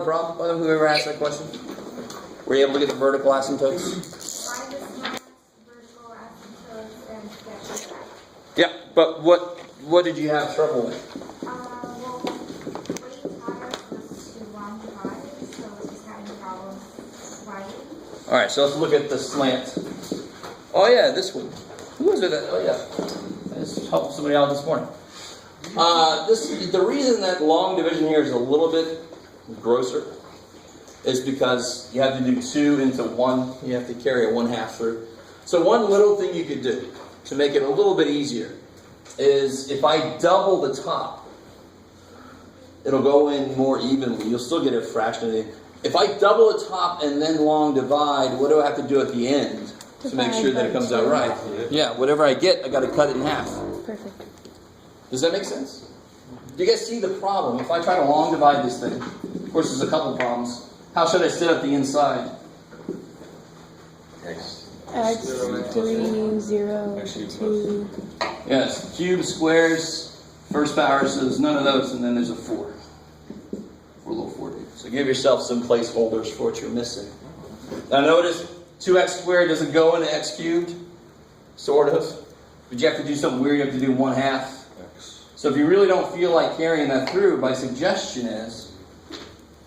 problem? Whoever asked that question? Were you able to get the vertical asymptotes? Yeah, but what did you have trouble with? All right, so let's look at the slant. Oh yeah, this one. Who was it? Oh yeah, I just helped somebody out this morning. The reason that long division here is a little bit grosser is because you have to do 2 into 1. You have to carry a 1/2 through. So one little thing you could do to make it a little bit easier is if I double the top, it'll go in more evenly. You'll still get a fraction of the. If I double the top and then long divide, what do I have to do at the end to make sure that it comes out right? Yeah, whatever I get, I got to cut it in half. Perfect. Does that make sense? Do you guys see the problem? If I try to long divide this thing, of course there's a couple problems. How should I set up the inside? X 3, 0, 2. Yes, cubes, squares, first power, so there's none of those, and then there's a 4. For a little 4. So give yourself some placeholders for what you're missing. Now notice 2x squared doesn't go into x cubed, sort of. But you have to do something weird, you have to do 1/2. So if you really don't feel like carrying that through, my suggestion is,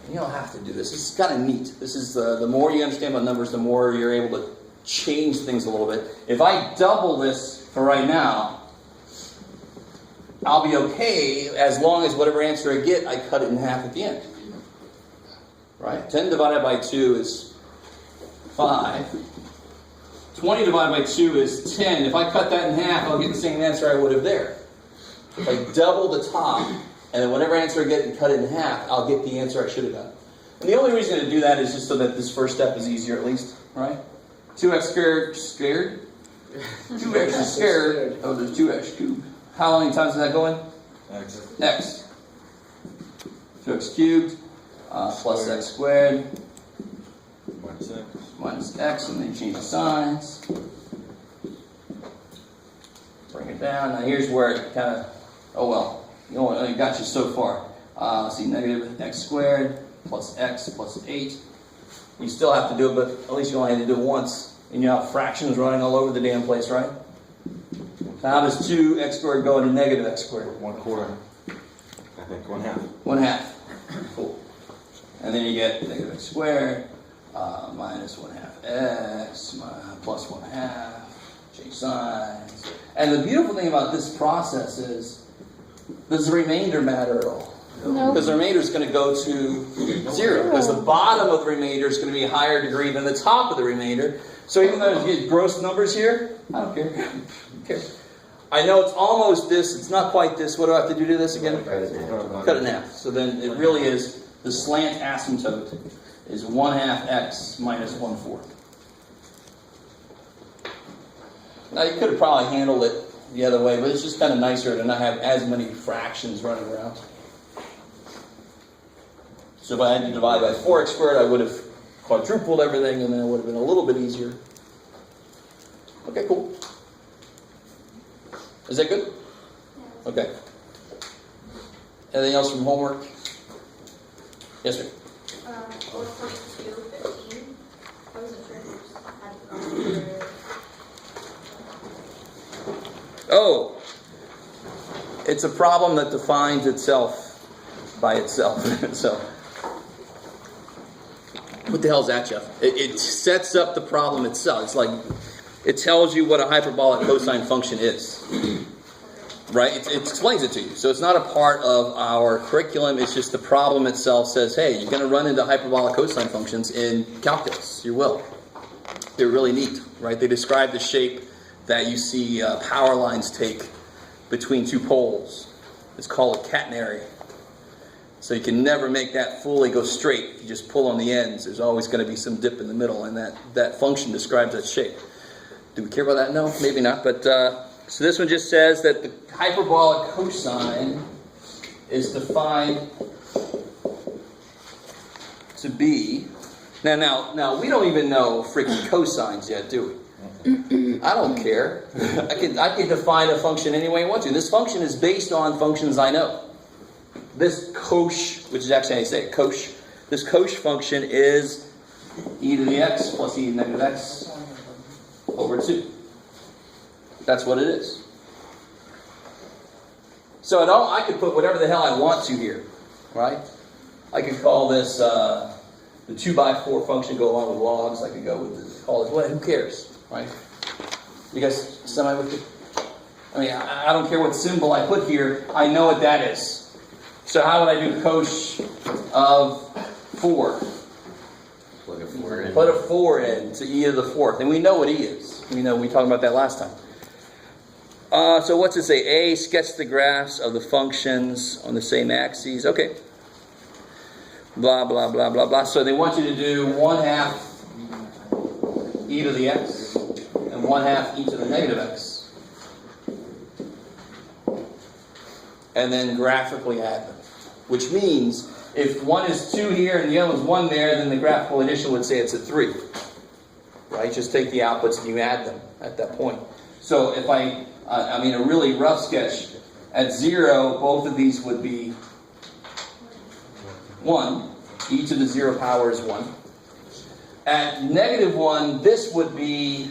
you don't have to do this. This is kind of neat. This is the more you understand about numbers, the more you're able to change things a little bit. If I double this for right now, I'll be okay as long as whatever answer I get, I cut it in half at the end. Right? 10 divided by 2 is 5. 20 divided by 2 is 10. If I cut that in half, I'll get the same answer I would have there. If I double the top, and then whatever answer I get and cut it in half, I'll get the answer I should have gotten. And the only reason to do that is just so that this first step is easier at least, right? 2x scared? 2x is scared. Oh, there's 2x cubed. How many times does that go in? X. 2x cubed plus x squared minus x, and then you change the signs. Bring it down. Now here's where it kind of, oh well, you know, it got you so far. See, negative x squared plus x plus 8. You still have to do it, but at least you only had to do it once. And you have fractions running all over the damn place, right? So how does 2x squared go into negative x squared? 1/4. I think 1/2. 1/2. Cool. And then you get negative x squared minus 1/2 x plus 1/2. Change signs. And the beautiful thing about this process is, does the remainder matter at all? No. Because the remainder is going to go to 0. Because the bottom of the remainder is going to be a higher degree than the top of the remainder. So even though you get gross numbers here, I don't care. I don't care. I know it's almost this, it's not quite this. What do I have to do to this again? Cut it in half. So then it really is, the slant asymptote is 1/2 x minus 1/4. Now you could have probably handled it the other way, but it's just kind of nicer to not have as many fractions running around. So if I had to divide by 4x squared, I would have quadrupled everything, and then it would have been a little bit easier. Okay, cool. Is that good? Okay. Anything else from homework? Yes, sir. Oh, it's a problem that defines itself by itself. So, what the hell is that, Jeff? It sets up the problem itself. It's like, it tells you what a hyperbolic cosine function is. Right? It explains it to you. So it's not a part of our curriculum. It's just the problem itself says, hey, you're going to run into hyperbolic cosine functions in calculus. You will. They're really neat, right? They describe the shape that you see power lines take between two poles. It's called a catenary. So you can never make that fully go straight. You just pull on the ends. There's always going to be some dip in the middle, and that function describes that shape. Do we care about that? No, maybe not. But so this one just says that the hyperbolic cosine is defined to be. Now we don't even know freaking cosines yet, do we? I don't care. I can define a function any way I want to. This function is based on functions I know. This cosh, which is actually how you say it, cosh, This cosh function is e to the x plus e to the negative x over 2. That's what it is. So I could put whatever the hell I want to here, right? I could call this the 2/4 function, go along with logs. I could go with this, call it what? Who cares, right? You guys semi with me? I mean, I don't care what symbol I put here. I know what that is. So how would I do cosh of 4? Plug a 4 in. Put a 4 in to e to the 4th. And we know what e is. We talked about that last time. So what's it say? A, sketch the graphs of the functions on the same axes. Okay. Blah, blah, blah, blah, blah. So they want you to do 1/2 e to the x and 1/2 e to the negative x. And then graphically add them. Which means if one is 2 here and the other one's 1 there, then the graphical addition would say it's a 3. Right? Just take the outputs and you add them at that point. So if a really rough sketch, at 0, both of these would be 1. E to the 0 power is 1. At -1, this would be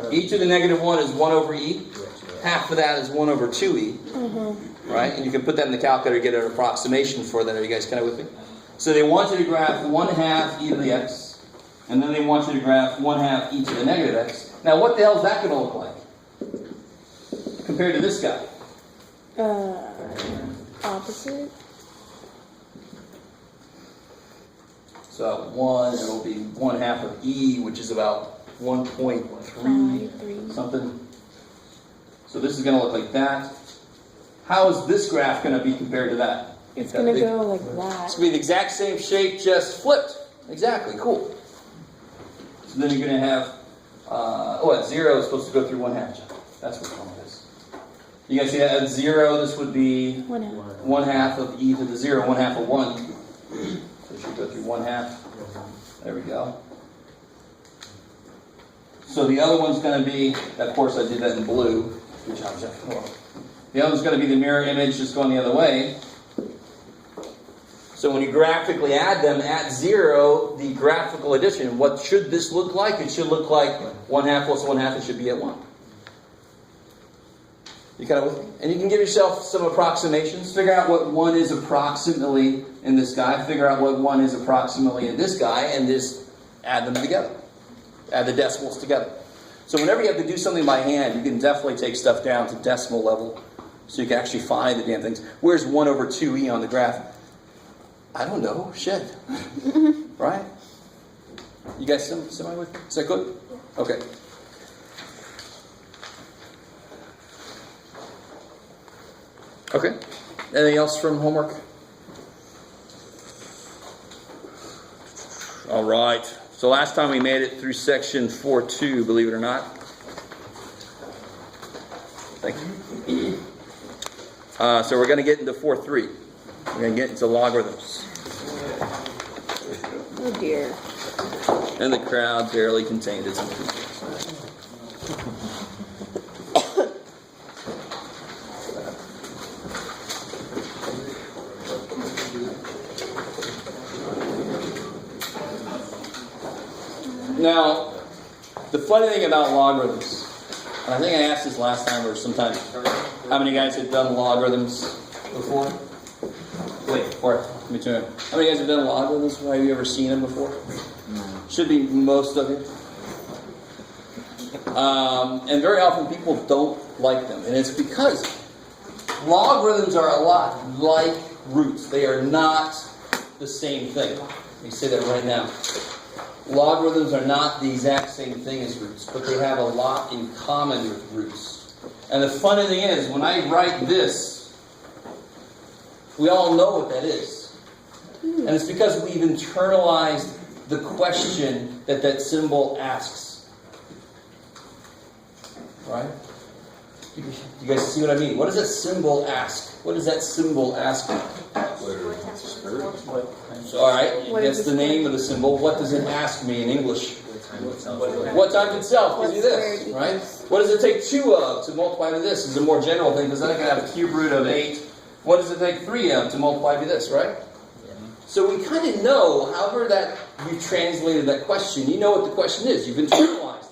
e to the -1 is 1 over e. Half of that is 1 over 2e. Right? And you can put that in the calculator to get an approximation for that. Are you guys kind of with me? So they want you to graph 1/2 e to the x. And then they want you to graph 1/2 e to the negative x. Now what the hell is that going to look like? Compared to this guy? Opposite. So 1, it'll be 1/2 of e, which is about 1.3 something. So this is going to look like that. How is this graph going to be compared to that? It's going to go like that. It's going to be the exact same shape, just flipped. Exactly, cool. So then you're going to have, at 0 is supposed to go through 1/2. That's what it is. You guys see that? At 0, this would be 1/2 of e to the 0, 1/2 of 1. So it should go through 1/2. There we go. So the other one's going to be, of course I did that in blue. Good job, Jeff. The other one's going to be the mirror image just going the other way. So when you graphically add them at 0, the graphical addition, what should this look like? It should look like 1/2 plus 1/2, it should be at 1. You kind of with me? And you can give yourself some approximations. Figure out what 1 is approximately in this guy. Figure out what 1 is approximately in this guy, and just add them together. Add the decimals together. So whenever you have to do something by hand, you can definitely take stuff down to decimal level so you can actually find the damn things. Where's 1 over 2e on the graph? I don't know. Shit. Right? You guys semi with me? Is that good? Okay. Okay. Anything else from homework? All right. So last time we made it through section 4.2, believe it or not. Thank you. So we're going to get into 4.3. We're going to get into logarithms. Oh dear. And the crowd barely contained its enthusiasm. Now, the funny thing about logarithms, and I think I asked this last time or sometime, how many guys have done logarithms before? Wait, or let me turn. How many guys have done logarithms before? Have you ever seen them before? Should be most of you. And very often people don't like them. And it's because logarithms are a lot like roots. They are not the same thing. Let me say that right now. Logarithms are not the exact same thing as roots, but they have a lot in common with roots. And the funny thing is, when I write this, we all know what that is. And it's because we've internalized the question that that symbol asks. Right? You guys see what I mean? What does that symbol ask? What does that symbol ask? So, all right, that's the name of the symbol. What does it ask me in English? What times itself gives you What this, squared right? equals- What does it take 2 of to multiply to this? Is a more general thing, because then I can have a cube root of 8. What does it take 3 of to multiply to this, right? So we kind of know, however that you translated that question, you know what the question is. You've internalized it.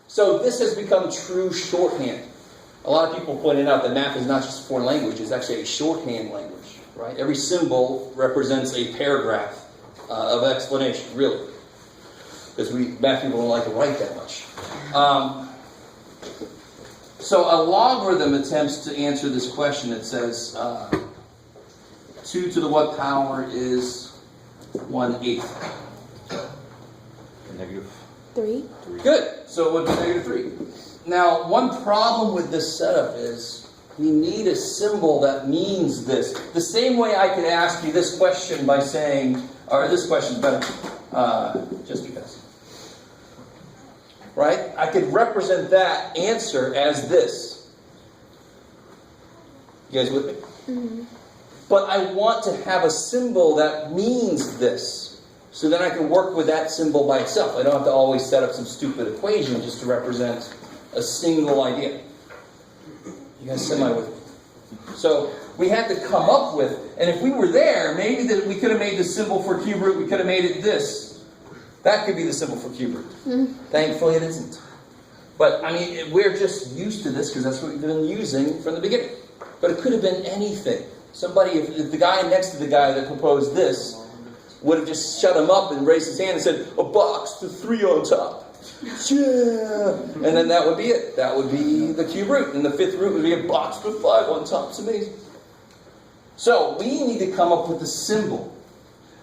So this has become true shorthand. A lot of people pointed out that math is not just a foreign language, it's actually a shorthand language, right? Every symbol represents a paragraph of explanation, really. Because math people don't like to write that much. So a logarithm attempts to answer this question. It says 2 to the what power is 1/8? Negative. 3. Good. So it would be -3. Now, one problem with this setup is we need a symbol that means this. The same way I could ask you this question by saying, or this question's better, just because. Right? I could represent that answer as this. You guys with me? Mm-hmm. But I want to have a symbol that means this. So then I can work with that symbol by itself. I don't have to always set up some stupid equation just to represent a single idea. You guys semi with me? So we had to come up with, and if we were there, maybe that we could have made the symbol for cube root, we could have made it this. That could be the symbol for cube root. Thankfully it isn't. But, I mean, we're just used to this because that's what we've been using from the beginning. But it could have been anything. Somebody, if the guy next to the guy that proposed this would have just shut him up and raised his hand and said, a box with 3 on top. Yeah. And then that would be it. That would be the cube root. And the 5th root would be a box with 5 on top. It's amazing. So we need to come up with a symbol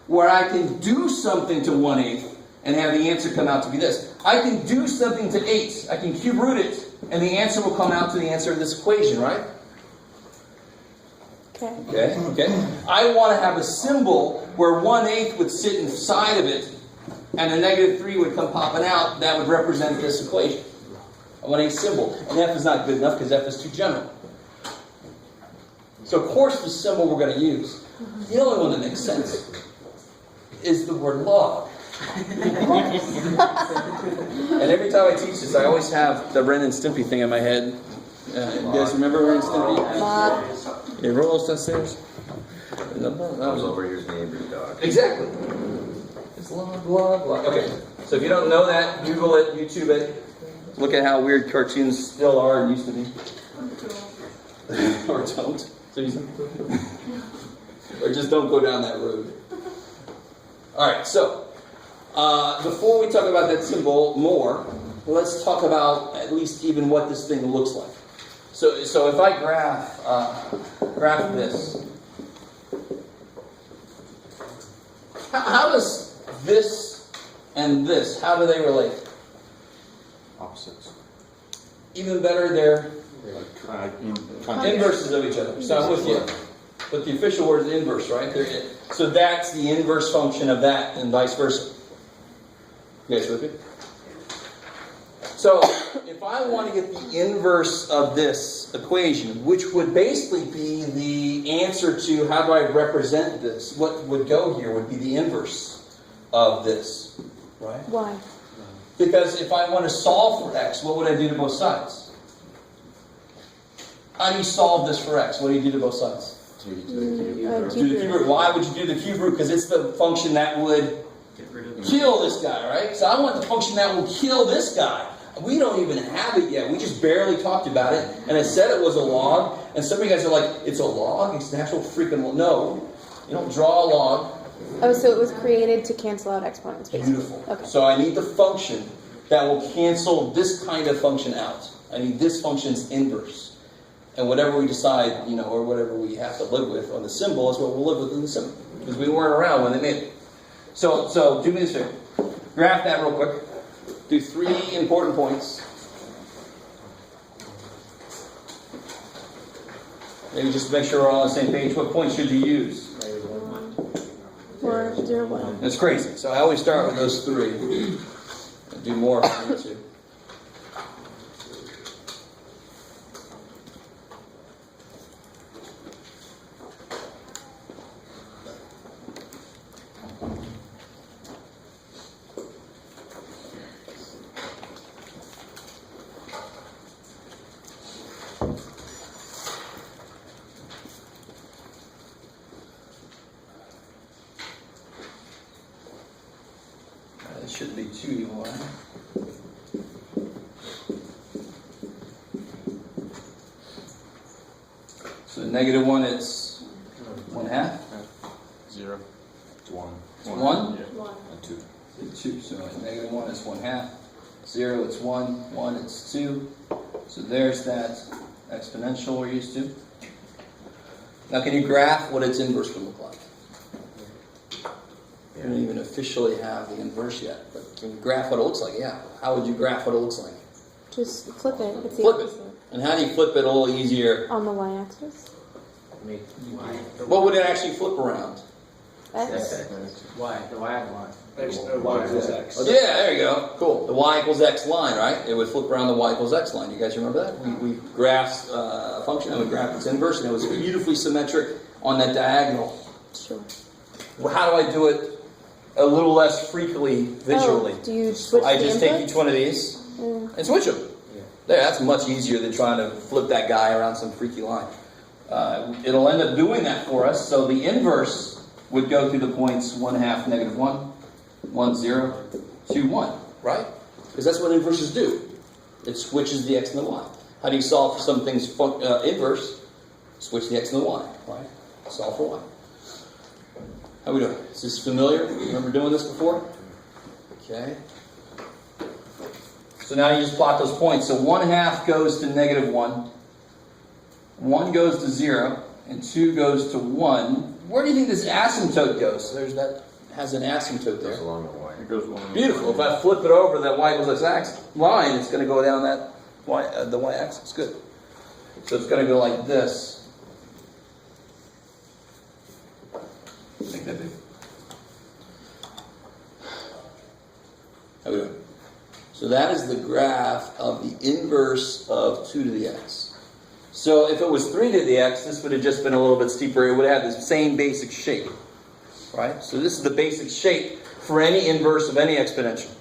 where I can do something to 1/8 and have the answer come out to be this. I can do something to 8. I can cube root it, and the answer will come out to the answer of this equation, right? Okay. I want to have a symbol where 1/8 would sit inside of it, and a -3 would come popping out. That would represent this equation. I want a symbol. And F is not good enough because F is too general. So, of course, the symbol we're going to use, the only one that makes sense, is the word log. And every time I teach this, I always have the Ren and Stimpy thing in my head. You guys remember Ren and Stimpy? Log. You roll us downstairs? That was over your neighbor's dog. Exactly. It's log, log, log. Okay, so if you don't know that, Google it, YouTube it. Look at how weird cartoons still are and used to be. Or don't. Or just don't go down that road. Alright, so before we talk about that symbol more, let's talk about at least even what this thing looks like. So if I graph this, how does this and this, how do they relate? Opposites. Even better, they're Like inverses of each other. So I'm with you. But the official word is inverse, right? So that's the inverse function of that and vice versa. You guys with me? So if I want to get the inverse of this equation, which would basically be the answer to how do I represent this, what would go here would be the inverse of this, right? Why? Because if I want to solve for x, what would I do to both sides? How do you solve this for x? What do you do to both sides? Do the cube root. Why would you do the cube root? Because it's the function that would kill this guy, right? So I want the function that will kill this guy. We don't even have it yet. We just barely talked about it. And I said it was a log. And some of you guys are like, it's a log? It's natural freaking log. No. You don't draw a log. Oh, so it was created to cancel out exponents, basically. Beautiful. Okay. So I need the function that will cancel this kind of function out. I need this function's inverse. And whatever we decide, or whatever we have to live with on the symbol is what we'll live with in the symbol. Because we weren't around when they made it. So do me this favor. Graph that real quick. Do 3 important points. Maybe just to make sure we're all on the same page. What points should you use? 4, 0, 1. That's crazy. So I always start with those 3. And do more if I need to. Shouldn't be too evil, right? So negative 1, it's 1/2. 0. It's 1. It's 1. One. And 2. 2. So negative 1 is 1/2. 0, it's 1. 1, it's 2. So there's that exponential we're used to. Now, can you graph what its inverse would look like? You don't even officially have the inverse yet, but can you graph what it looks like? Yeah. How would you graph what it looks like? Just flip it. It's the Flip it. opposite. And how do you flip it a little easier? On the y-axis. What would it actually flip around? X. Y, the Y line. Y equals X. Yeah, there you go. Cool. The y equals x line, right? It would flip around the y equals x line. You guys remember that? We graphed a function and we graphed its inverse, and it was beautifully symmetric on that diagonal. Sure. Well, how do I do it a little less frequently visually? Oh, do you switch I the just take inputs? each one of these and switch them. There, that's much easier than trying to flip that guy around some freaky line. It'll end up doing that for us. So the inverse would go through the points 1/2, negative 1, 1, 0, 2, 1, right? Because that's what inverses do. It switches the x and the y. How do you solve for some things inverse? Switch the x and the y, right? Solve for y. How we doing? Is this familiar? Remember doing this before? Okay. So now you just plot those points. So 1/2 goes to negative 1. 1 goes to 0. And 2 goes to 1. Where do you think this asymptote goes? There's that has an asymptote there. Goes along the Y. It goes along. Beautiful. If I flip it over that y equals x line, it's going to go down that the y-axis. Good. So it's going to go like this. Make that big. How we doing? So that is the graph of the inverse of 2 to the x. So if it was 3 to the x, this would have just been a little bit steeper. It would have the same basic shape. Right? So this is the basic shape for any inverse of any exponential.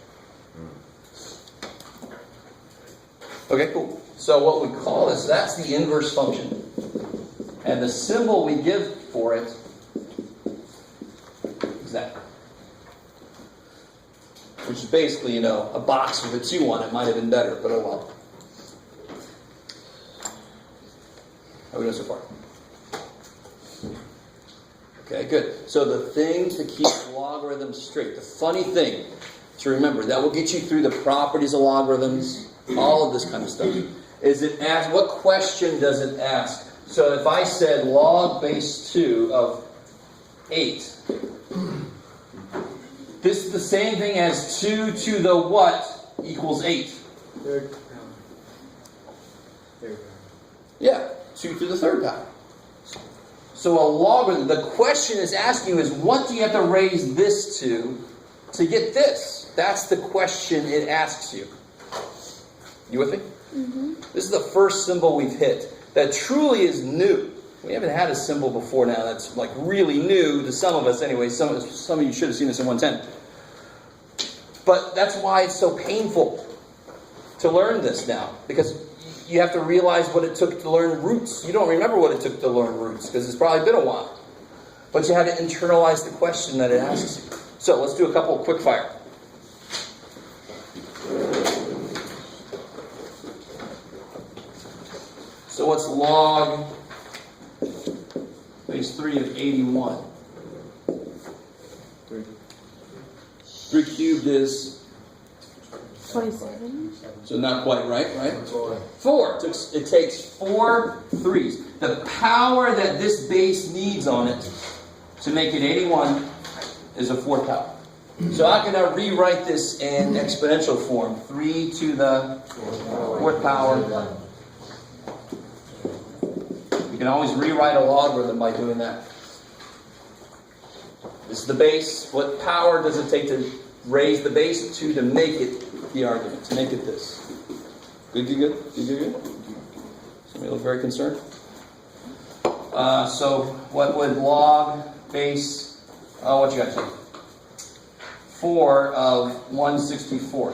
Okay, cool. So what we call this, that's the inverse function. And the symbol we give for it is that. Which is basically, a box with a 2 on it. Might have been better, but oh well. How are we doing so far? Okay, good. So the thing to keep logarithms straight, the funny thing to remember, that will get you through the properties of logarithms, all of this kind of stuff, is it asks, what question does it ask? So if I said log base 2 of 8, this is the same thing as 2 to the what equals 8? Third power. Yeah, 2 to the third power. So a logarithm, the question is asking you is, what do you have to raise this to get this? That's the question it asks you. You with me? Mm-hmm. This is the first symbol we've hit that truly is new. We haven't had a symbol before now that's like really new to some of us anyway. Some of you should have seen this in 110. But that's why it's so painful to learn this now, because you have to realize what it took to learn roots. You don't remember what it took to learn roots because it's probably been a while. But you had to internalize the question that it asks you. So let's do a couple of quick fire. So what's log base 3 of 81? 3 cubed is 27. so not quite right? 4. It takes 4 3s. The power that this base needs on it to make it 81 is a 4th power. So how can I rewrite this in exponential form? 3 to the 4th power. You can always rewrite a logarithm by doing that. This is the base. What power does it take to raise the base to make it the argument, to make it this? Good? Somebody look very concerned? So what would log base, what you got here? 4 of 164.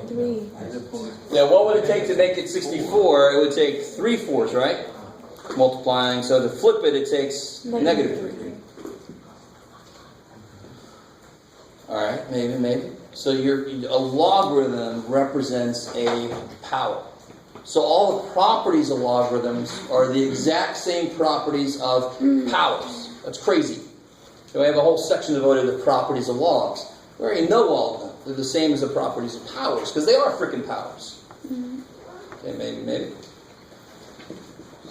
Three. Yeah, what would it take to make it 64? It would take 3 4s, right? multiplying. So to flip it, it takes negative 3. All right, maybe. So a logarithm represents a power. So all the properties of logarithms are the exact same properties of powers. That's crazy. So we have a whole section devoted to properties of logs. We already know all of them. They're the same as the properties of powers, because they are freaking powers. Okay, maybe.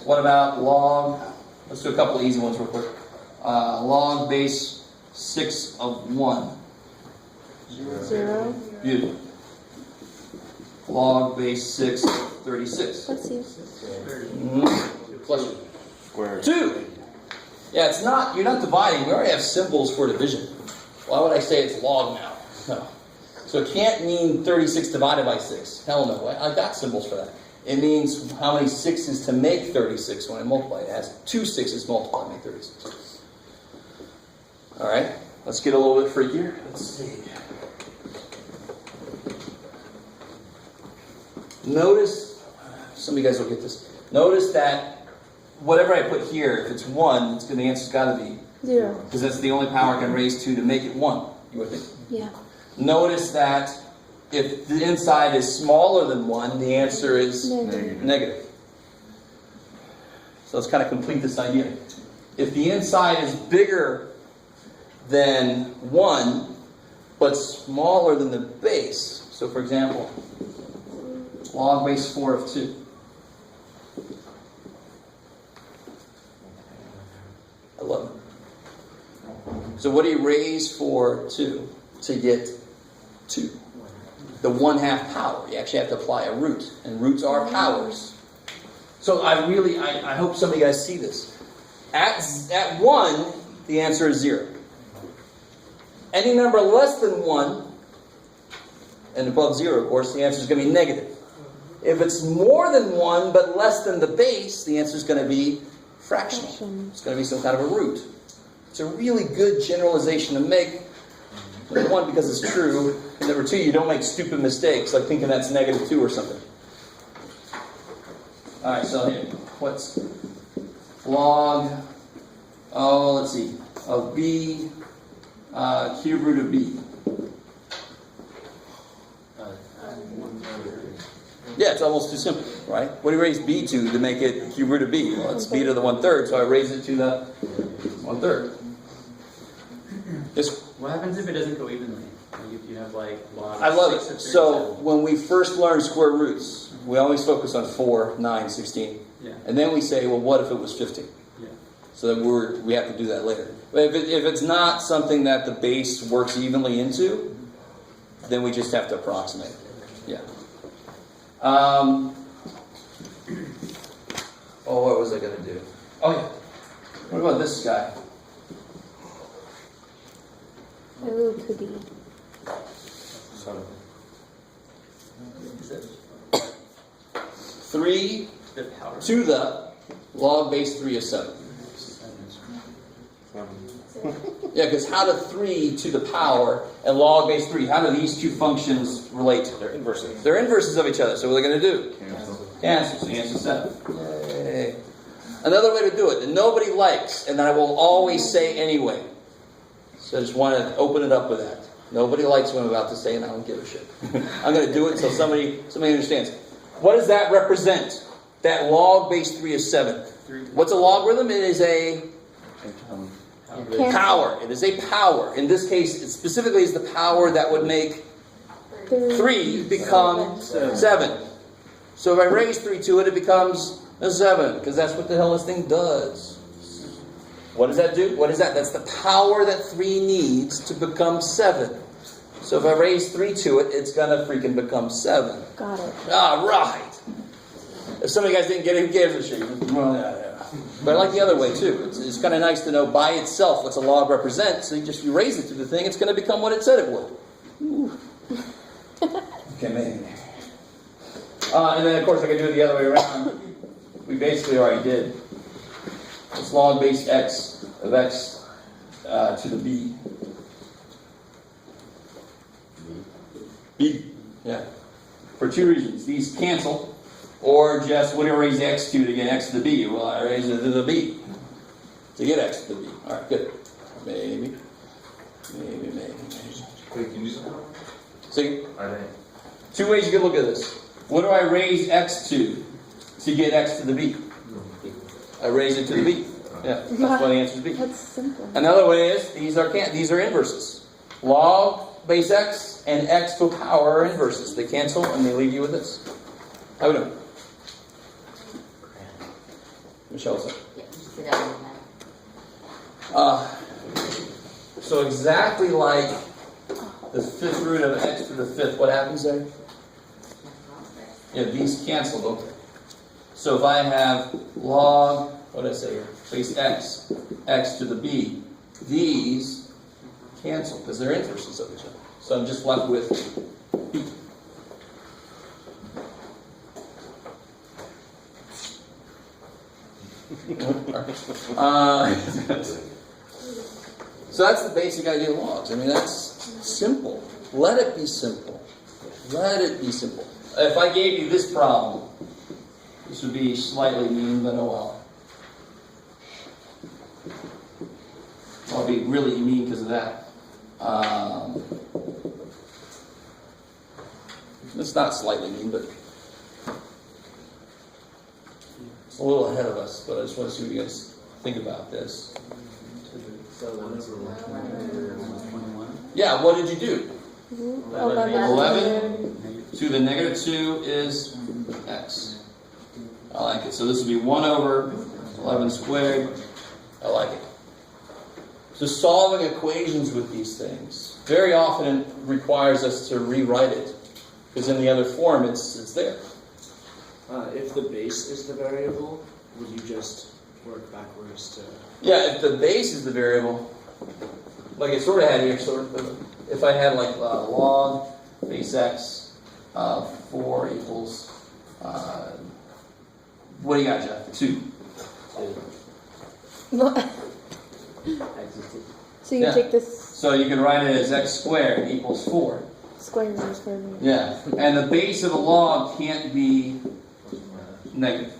What about log? Let's do a couple of easy ones real quick. Log base 6 of 1. 0. Beautiful. Log base 6 of 36. Let's see. Question. Square. 2. Yeah, it's not. You're not dividing. We already have symbols for division. Why would I say it's log now? No. So it can't mean 36 divided by 6. Hell no. I've got symbols for that. It means how many 6s to make 36 when I multiply it. It has 2 6s multiplied to make 36. All right. Let's get a little bit freakier. Let's see. Notice, some of you guys will get this. Notice that whatever I put here, if it's 1, the answer's got to be 0. because that's the only power I can raise to make it 1. You with me? Yeah. Notice that if the inside is smaller than 1, the answer is negative. So let's kind of complete this idea. If the inside is bigger than 1, but smaller than the base, so for example, log base 4 of 2. I love it. So what do you raise for 2 to get 2? The 1/2 power. You actually have to apply a root, and roots are powers. So I hope some of you guys see this. At 1, the answer is 0. Any number less than 1, and above 0, of course, the answer is going to be negative. If it's more than 1 but less than the base, the answer is going to be fractional. It's going to be some kind of a root. It's a really good generalization to make. Number 1, because it's true. And number 2, you don't make stupid mistakes like thinking that's negative 2 or something. All right, so here, what's log? Oh, let's see, of b cube root of b. Yeah, it's almost too simple, right? What do you raise b to make it cube root of b? Well, it's b to the 1/3, so I raise it to the 1/3. Just, What happens if it doesn't go evenly? Like if you have like log I love 6 it. of So 37. when we first learn square roots, we always focus on 4, 9, 16. Yeah. And then we say, well, what if it was 15? Yeah. So that we have to do that later. But if it's not something that the base works evenly into, then we just have to approximate. Yeah. What was I going to do? Oh, yeah. What about this guy? Ooh, could be. 7. 3 The power. to the log base 3 of 7. Yeah, because how do 3 to the power and log base 3, how do these two functions relate? They're inverses. They're inverses of each other, so what are they going to do? Cancel. Cancel, so the answer is 7. Yay. Another way to do it that nobody likes, and I will always say anyway. So I just want to open it up with that. Nobody likes what I'm about to say, and I don't give a shit. I'm going to do it until somebody understands. What does that represent? That log base 3 of 7. What's a logarithm? It is a power. It is a power. In this case, it specifically is the power that would make 3 become 7. So if I raise 3 to it, it becomes a 7, because that's what the hell this thing does. What does that do? What is that? That's the power that 3 needs to become 7. So if I raise 3 to it, it's going to freaking become 7. Got it. Ah, right. If some of you guys didn't get it, who gives a shit? Well, yeah. But I like the other way too. It's kind of nice to know by itself what's a log represent. So you raise it to the thing, it's going to become what it said it would. Ooh. Okay, maybe. And then of course I can do it the other way around. We basically already did. It's log base x of x to the b. B. Yeah. For 2 reasons. These cancel. Or just, what do I raise x to get x to the b? Well, I raise it to the b to get x to the b. All right, good. Maybe. Wait, can you just... See? I think. Two ways you can look at this. What do I raise x to get x to the b? I raise it to the b. Yeah, that's why the answer is b. That's simple. Another way is, these are inverses. Log base x and x to a power are inverses. They cancel and they leave you with this. How we doing? Michelle said. So exactly like the fifth root of x to the fifth, what happens there? Yeah, these cancel, don't they? So if I have log, what did I say here? Base x, x to the b, these cancel because they're inverses of each other. So I'm just left with b. So that's the basic idea of logs. I mean, that's simple. Let it be simple. Let it be simple. If I gave you this problem, this would be slightly mean, but oh well. I'll be really mean because of that. It's not slightly mean, but it's a little ahead of us. But I just want to see what you guys think about this. Yeah, what did you do? 11 to the negative 2 is x. I like it. So this would be 1 over 11 squared. I like it. So solving equations with these things very often requires us to rewrite it. Because in the other form, it's there. If the base is the variable, would you just work backwards to... Yeah, if the base is the variable, like it sort of had here, if I had like log base x 4 equals, what do you got, Jeff? 2. So you take this So you can write it as x squared equals 4. square root, square root. Yeah, and the base of a log can't be negative.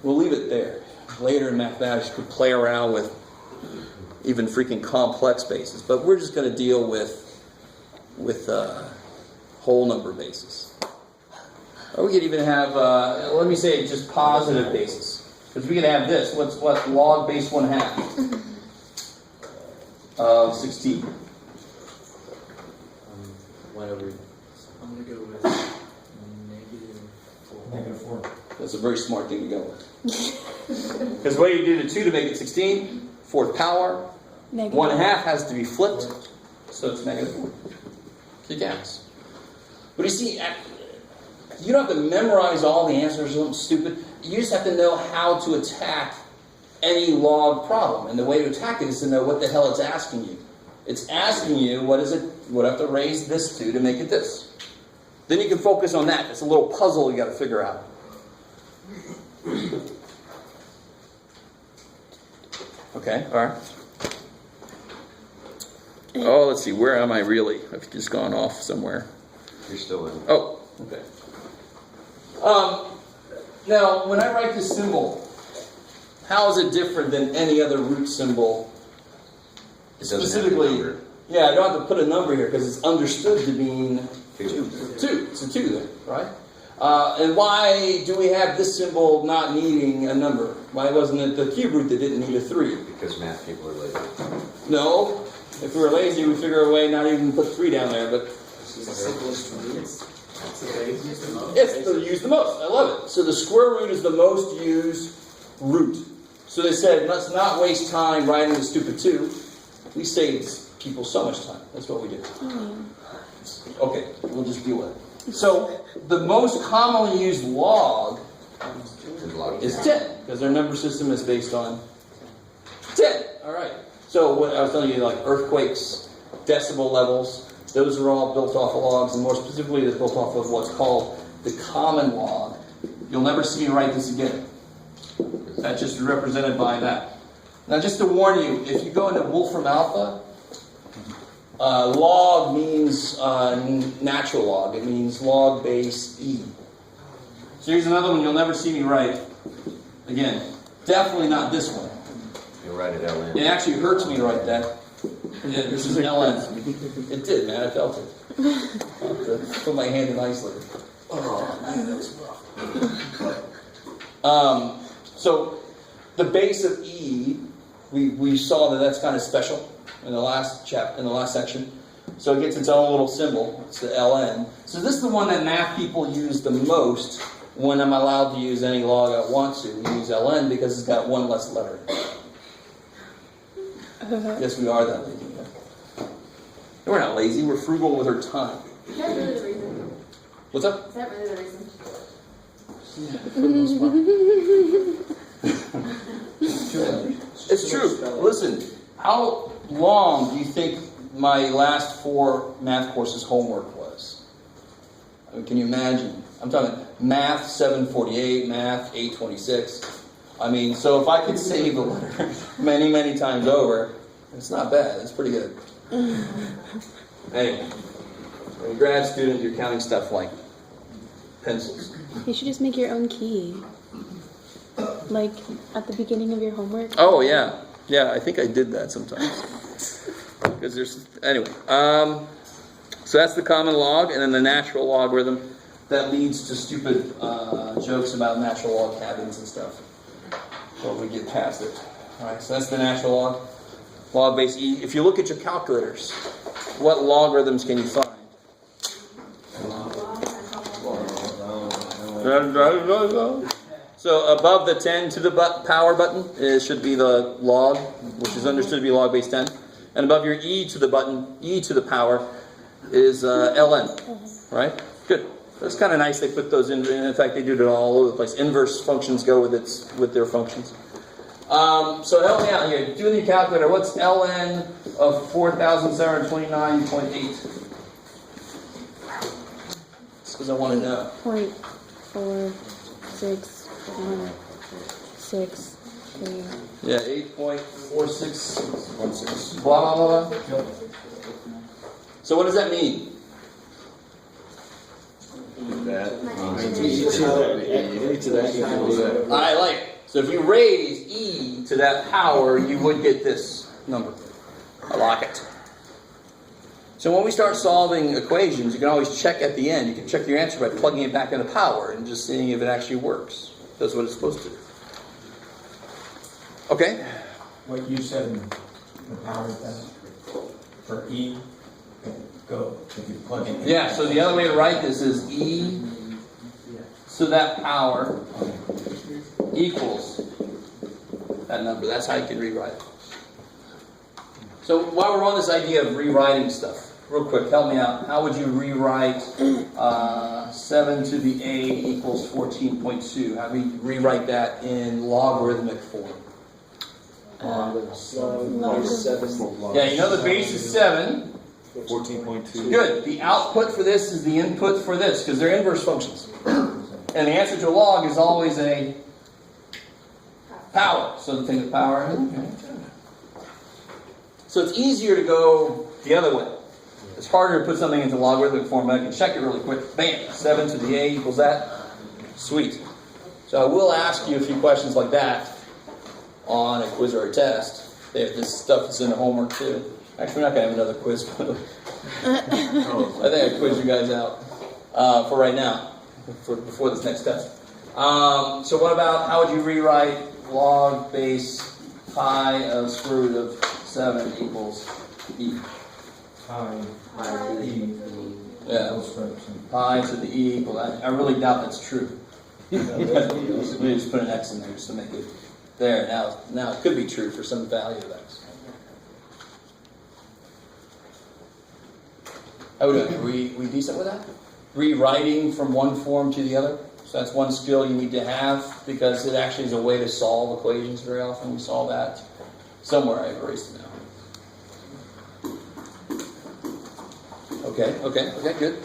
We'll leave it there. Later in mathematics, you could play around with even freaking complex bases, but we're just going to deal with whole number bases. Or we could even have, let me say, just positive bases, because we could have this. What's log base 1/2 of 16? 1 over... I'm going to go with negative 4. That's a very smart thing to go with. Because what you do to 2 to make it 16, fourth power, Negative. 1/2 has to be flipped, so it's negative 4. Kick ass. But you see, you don't have to memorize all the answers or something stupid. You just have to know how to attack any log problem. And the way to attack it is to know what the hell it's asking you. It's asking you, what do I have to raise this to make it this? Then you can focus on that. It's a little puzzle you got to figure out. Okay, all right. Oh, let's see. Where am I really? I've just gone off somewhere. You're still in. Oh, okay. Now, when I write this symbol, how is it different than any other root symbol? It doesn't Specifically, have a number. yeah, I don't have to put a number here because it's understood to mean 2. 2. It's a 2 there, right? And why do we have this symbol not needing a number? Why wasn't it the cube root that didn't need a 3? Because math people are lazy. No. If we were lazy, we'd figure a way not even put 3 down there, but This is the simplest root. It's the base used the most. it's used the most. I love it. So the square root is the most used root. So they said, let's not waste time writing the stupid 2. We save people so much time. That's what we do. Okay, we'll just deal with it. So the most commonly used log is 10, because their number system is based on 10. All right. So what I was telling you, like earthquakes, decibel levels, those are all built off of logs, and more specifically, they're built off of what's called the common log. You'll never see me write this again. That's just represented by that. Now, just to warn you, if you go into Wolfram Alpha, Log means natural log. It means log base e. So here's another one you'll never see me write. Again, definitely not this one. You'll write it LN. It actually hurts me to write that. Yeah, this is an LN. It did, man. I felt it. I'll have to put my hand in ice later. Oh, man, that was rough. So the base of E, we saw that that's kind of special in the last section. So it gets its own little symbol. It's the LN. So this is the one that math people use the most when I'm allowed to use any log I want to. We use LN because it's got one less letter. Yes, we are that lazy. We're not lazy. We're frugal with our time. Is that really the reason? What's up? Is that really the reason? Yeah, for the most part. It's true. Listen, how long do you think my last 4 math courses homework was? I mean, can you imagine? I'm talking math 748, math 826. I mean, so if I could save a letter many, many times over, it's not bad. It's pretty good. Anyway, when you're a grad student, you're counting stuff like pencils. You should just make your own key. Like at the beginning of your homework. Oh, yeah. Yeah, I think I did that sometimes. Because there's, anyway. So that's the common log, and then the natural logarithm that leads to stupid jokes about natural log cabins and stuff. So we get past it. All right, so that's the natural log. Log base E. If you look at your calculators, what logarithms can you find? So above the 10 to the power button, it should be the log, which is understood to be log base 10. And above your E to the button, E to the power, is ln. Right? Good. That's kind of nice. They put those in. In fact, they do it all over the place. Inverse functions go with their functions. So help me out here. Do the calculator. What's ln of 4,729.8? Just because I want to know. 0.4616. Yeah, 8.4616. Blah, blah, blah, blah. So what does that mean? I like it. So if you raise e to that power, you would get this number. I like it. So when we start solving equations, you can always check at the end. You can check your answer by plugging it back into power and just seeing if it actually works. Does what it's supposed to do. Okay? What you said in the power test for E, go, if you plug it in. Yeah, so the other way to write this is e to that power equals that number. That's how you can rewrite it. So while we're on this idea of rewriting stuff, real quick, help me out. How would you rewrite 7 to the a equals 14.2? How do we rewrite that in logarithmic form? Yeah, you know the base is 7. 14.2. Good. The output for this is the input for this, because they're inverse functions. And the answer to a log is always a power. So the thing with power. Okay. So it's easier to go the other way. It's harder to put something into logarithmic form, but I can check it really quick. Bam! 7 to the a equals that. Sweet. So I will ask you a few questions like that on a quiz or a test. If this stuff is in the homework too. Actually, we're not going to have another quiz. I think I quiz you guys out for right now, before this next test. So what about, how would you rewrite log base pi of square root of 7 equals e? Pi to E. Yeah. Pi to the e equal. I really doubt that's true. Let me just put an x in there just to make it there. Now it could be true for some value of x. How are we decent with that? Rewriting from one form to the other. So that's one skill you need to have, because it actually is a way to solve equations very often. We saw that somewhere. I erased it now. Okay, good.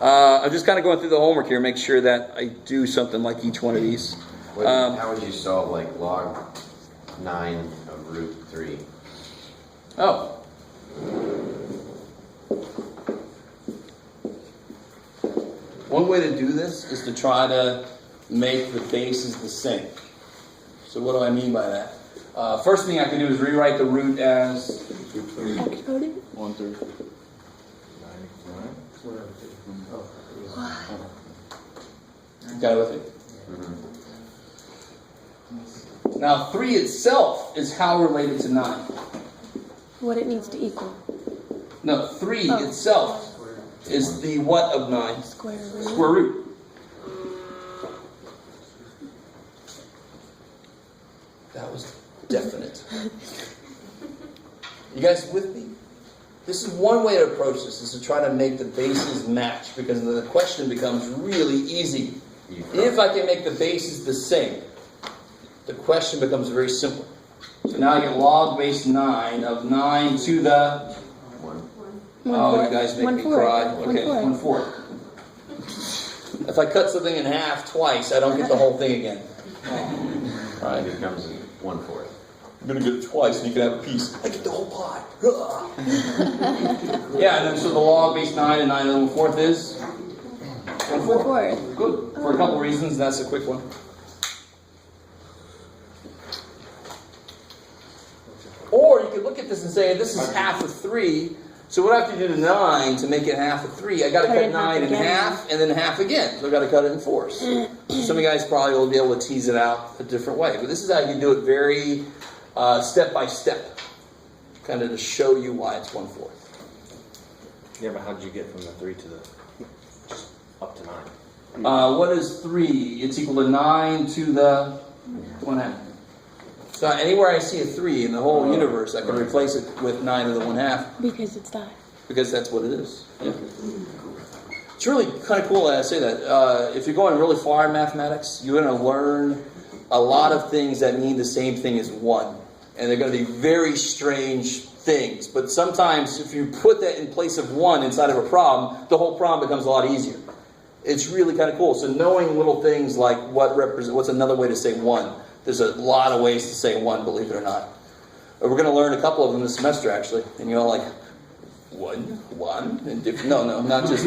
I'm just kind of going through the homework here, make sure that I do something like each one of these. How would you solve like log 9 of root 3? Oh. One way to do this is to try to make the bases the same. So what do I mean by that? First thing I can do is rewrite the root as Exponent? 1/3. got it with me? Now 3 itself is how related to 9. What it needs to equal. No, 3 Oh. itself is the what of 9? Square root. Square root. That was definite. You guys with me? This is one way to approach this, is to try to make the bases match, because then the question becomes really easy. If I can make the bases the same, the question becomes very simple. So now I get log base 9 of 9 to the... Oh, you guys make me cry. Okay, 1/4. If I cut something in half twice, I don't get the whole thing again. It becomes 1/4. I'm going to get it twice and you can have a piece. I get the whole pie. Yeah, and then so the log base 9 and 9 and 1/4 is? 1/4. 1/4. Good. For a couple reasons, that's a quick one. Or you could look at this and say, this is half of 3. So what I have to do to 9 to make it half of 3? I got to cut 9 in half and then half again. So I got to cut it in 4s. Some of you guys probably will be able to tease it out a different way. But this is how you do it very step by step. Kind of to show you why it's 1/4. Yeah, but how did you get from the 3 to the just up to 9? What is 3? It's equal to 9 to the 1/2. So anywhere I see a 3 in the whole universe, I can replace it with 9 to the 1/2. Because it's that. Because that's what it is. Yeah. It's really kind of cool that I say that. If you're going really far in mathematics, you're going to learn a lot of things that mean the same thing as 1. And they're going to be very strange things. But sometimes if you put that in place of 1 inside of a problem, the whole problem becomes a lot easier. It's really kind of cool. So knowing little things like what's another way to say 1. There's a lot of ways to say 1, believe it or not. We're going to learn a couple of them this semester, actually. And you're all like, 1, and different. No, not just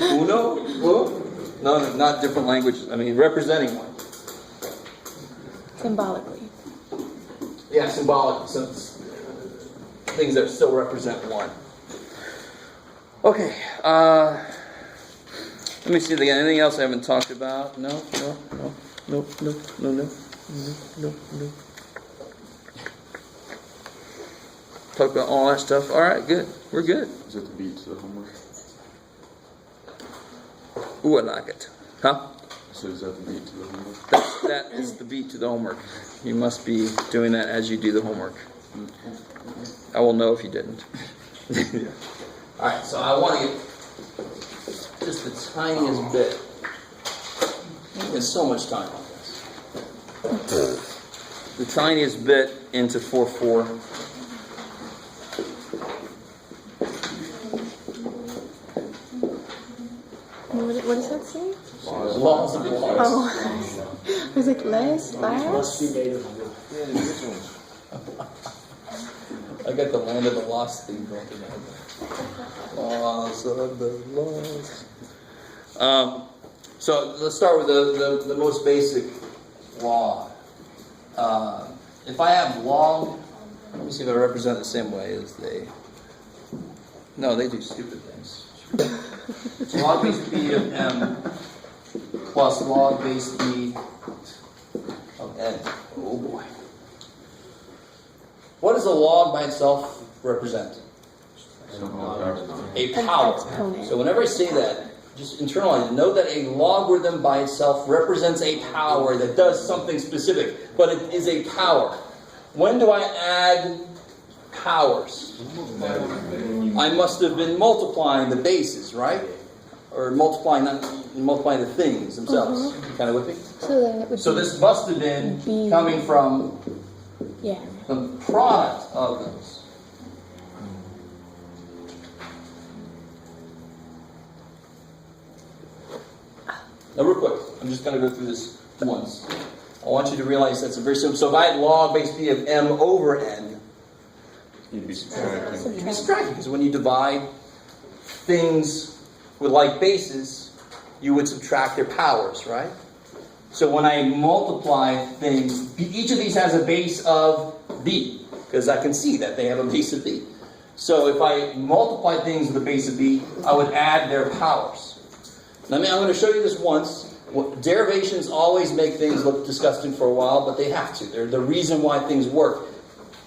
uno. No, not different languages. I mean, representing 1. Symbolically. Yeah, symbolic. Some things that still represent 1. Okay. Let me see again. Anything else I haven't talked about? No. Talk about all that stuff. All right, good. We're good. Is it the beat to the homework? Ooh, I like it. Huh? So is that the beat to the homework? That is the beat to the homework. You must be doing that as you do the homework. I will know if you didn't. All right, so I want to get just the tiniest bit. There's so much time on this. The tiniest bit into 4/4. What does that say? Laws of laws. Oh. I was like, less, Must fast? be made of wood. Yeah, the originals. I got the Land of the Lost theme going through my head. Laws of the lost. So let's start with the most basic law. If I have log, let me see if I represent it the same way as they. No, they do stupid things. So log base b of m plus log base b of n. Oh boy. What does a log by itself represent? A power. exponent. So whenever I say that, just internalize it. Know that a logarithm by itself represents a power that does something specific, but it is a power. When do I add powers? I must have been multiplying the bases, right? Or multiplying the things themselves. Kind of with me? So then it would So be, this must have been B. coming from yeah. the product of those. Now, real quick, I'm just going to go through this once. I want you to realize that's a very simple. So if I had log base b of m over n, You'd be subtracting. you'd be subtracting, because when you divide things with like bases, you would subtract their powers, right? So when I multiply things, each of these has a base of b, because I can see that they have a base of b. So if I multiply things with a base of b, I would add their powers. Now, I'm going to show you this once. Derivations always make things look disgusting for a while, but they have to. They're the reason why things work.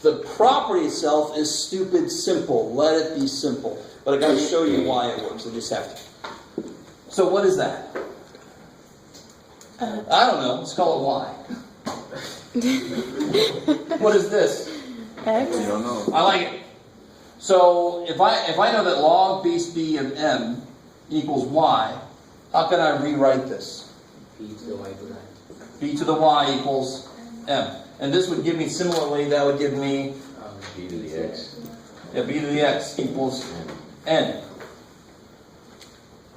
The property itself is stupid simple. Let it be simple. But I've got to show you why it works. I just have to. So what is that? I don't know. Let's call it y. What is this? X. You don't know. I like it. So if I know that log base b of m equals y, how can I rewrite this? B to the y to that. B to the y equals m. And this would give me, similarly, that would give me, B to the X. yeah, b to the x equals n.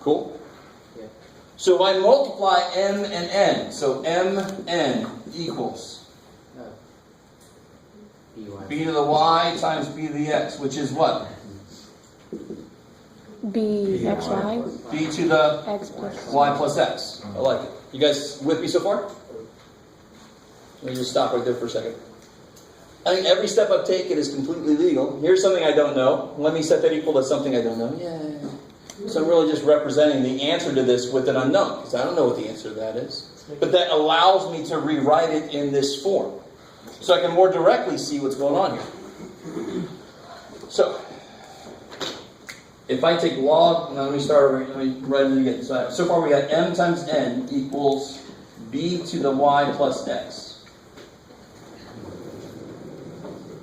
Cool? Yeah. So if I multiply m and n, so mn equals BY. b to the y times b to the x, which is what? B XY. b to the X plus. y plus x. I like it. You guys with me so far? Let me just stop right there for a second. I think every step I've taken is completely legal. Here's something I don't know. Let me set that equal to something I don't know. Yay. So I'm really just representing the answer to this with an unknown, because I don't know what the answer to that is. But that allows me to rewrite it in this form. So I can more directly see what's going on here. So, if I take log, now let me start over, let me write it again. So far we got m times n equals b to the y plus x.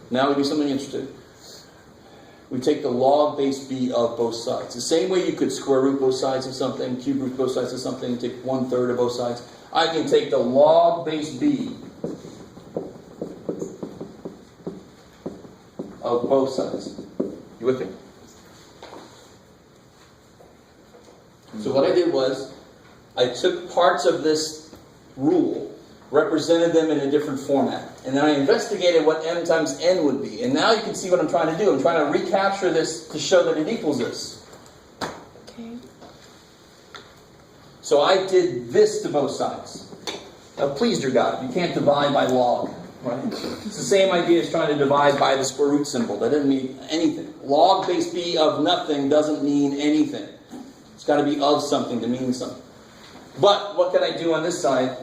Now we do something interesting. We take the log base b of both sides. The same way you could square root both sides of something, cube root both sides of something, take 1/3 of both sides. I can take the log base b of both sides. You with me? So what I did was, I took parts of this rule, represented them in a different format, and then I investigated what m times n would be. And now you can see what I'm trying to do. I'm trying to recapture this to show that it equals this. Okay. So I did this to both sides. Now please, dear God, you can't divide by log, right? It's the same idea as trying to divide by the square root symbol. That doesn't mean anything. Log base b of nothing doesn't mean anything. It's got to be of something to mean something. But what can I do on this side?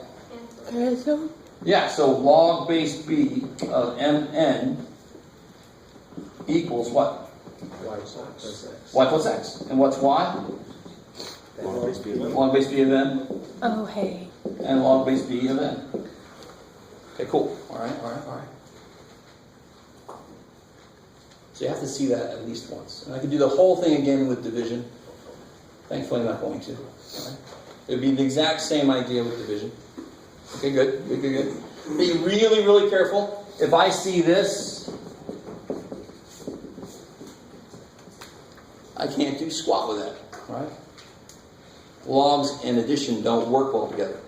Comparison. Yeah, so log base b of mn equals what? Y plus X. Y plus x. And what's y? Log base B of M. Log base b of n Oh, hey. and log base b of n. Okay, cool. All right. So you have to see that at least once. And I could do the whole thing again with division. Thankfully, I'm not going to. All right. It would be the exact same idea with division. Okay, good. Be really, really careful. If I see this, I can't do squat with that, right? Logs and addition don't work well together.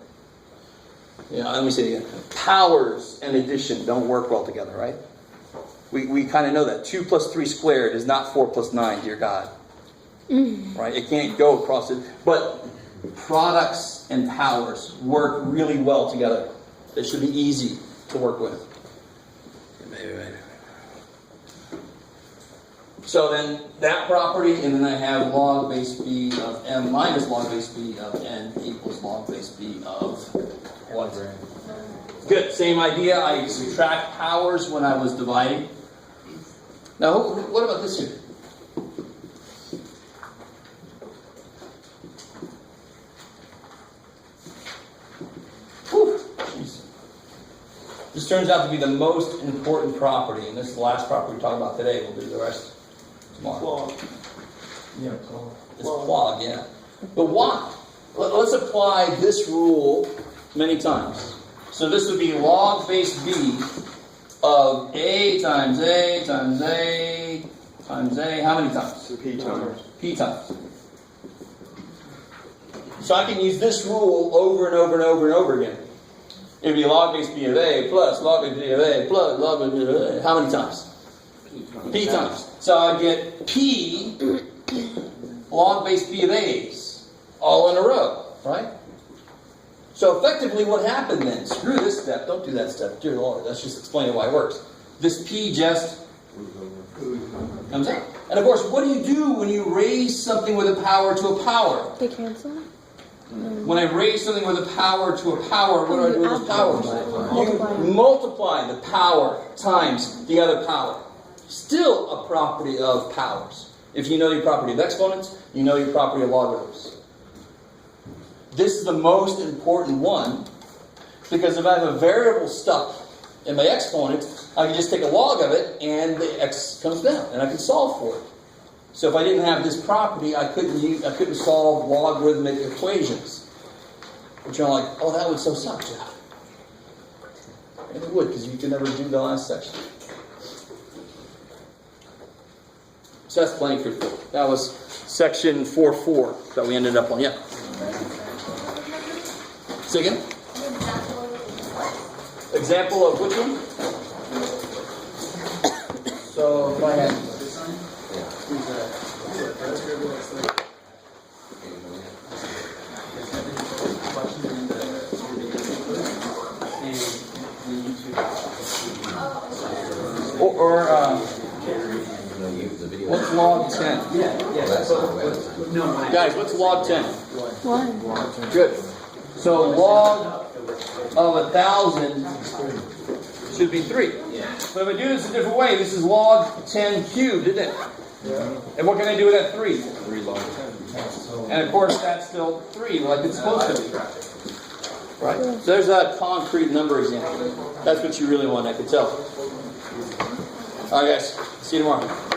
Yeah, let me say it again. Powers and addition don't work well together, right? We kind of know that. 2 plus 3 squared is not 4 plus 9, dear God. Right? It can't go across it. But products and powers work really well together. They should be easy to work with. Maybe. So then that property, and then I have log base b of m minus log base b of n equals log base b of what? Good. Same idea. I subtract powers when I was dividing. Now, what about this here? This turns out to be the most important property, and this is the last property we talk about today. We'll do the rest tomorrow. Yeah, so It's plug, yeah. But why? Let's apply this rule many times. So this would be log base b of a times a times a times a. How many times? P times. P times. So I can use this rule over and over and over and over again. It would be log base b of a plus log base b of a plus log base b of a. How many times? P times. So I get p log log base b of a's, all in a row, right? So effectively what happened then, screw this step, don't do that step, dear Lord, that's just explaining why it works. This p just comes out. And of course, what do you do when you raise something with a power to a power? They cancel? When I raise something with a power to a power, what do I do with those powers? Multiply. You multiply the power times the other power. Still a property of powers. If you know your property of exponents, you know your property of logarithms. This is the most important one, because if I have a variable stuck in my exponent, I can just take a log of it and the x comes down, and I can solve for it. So if I didn't have this property, I couldn't solve logarithmic equations. Which are like, oh, that would so suck, Jeff. And it would, because you can never do the last section. So that's plenty for that was section 4.4 that we ended up on. Yeah. Say again? Example of which one? So if I had what's log 10? Guys, what's log 10? 1. Good. So log of 1,000 should be 3. But if I do this a different way, this is log 10 cubed, isn't it? And what can I do with that 3? 3 log 10. And of course, that's still 3, like it's supposed to be. Right? So there's a concrete number example. That's what you really want, I can tell. All right, guys. See you tomorrow.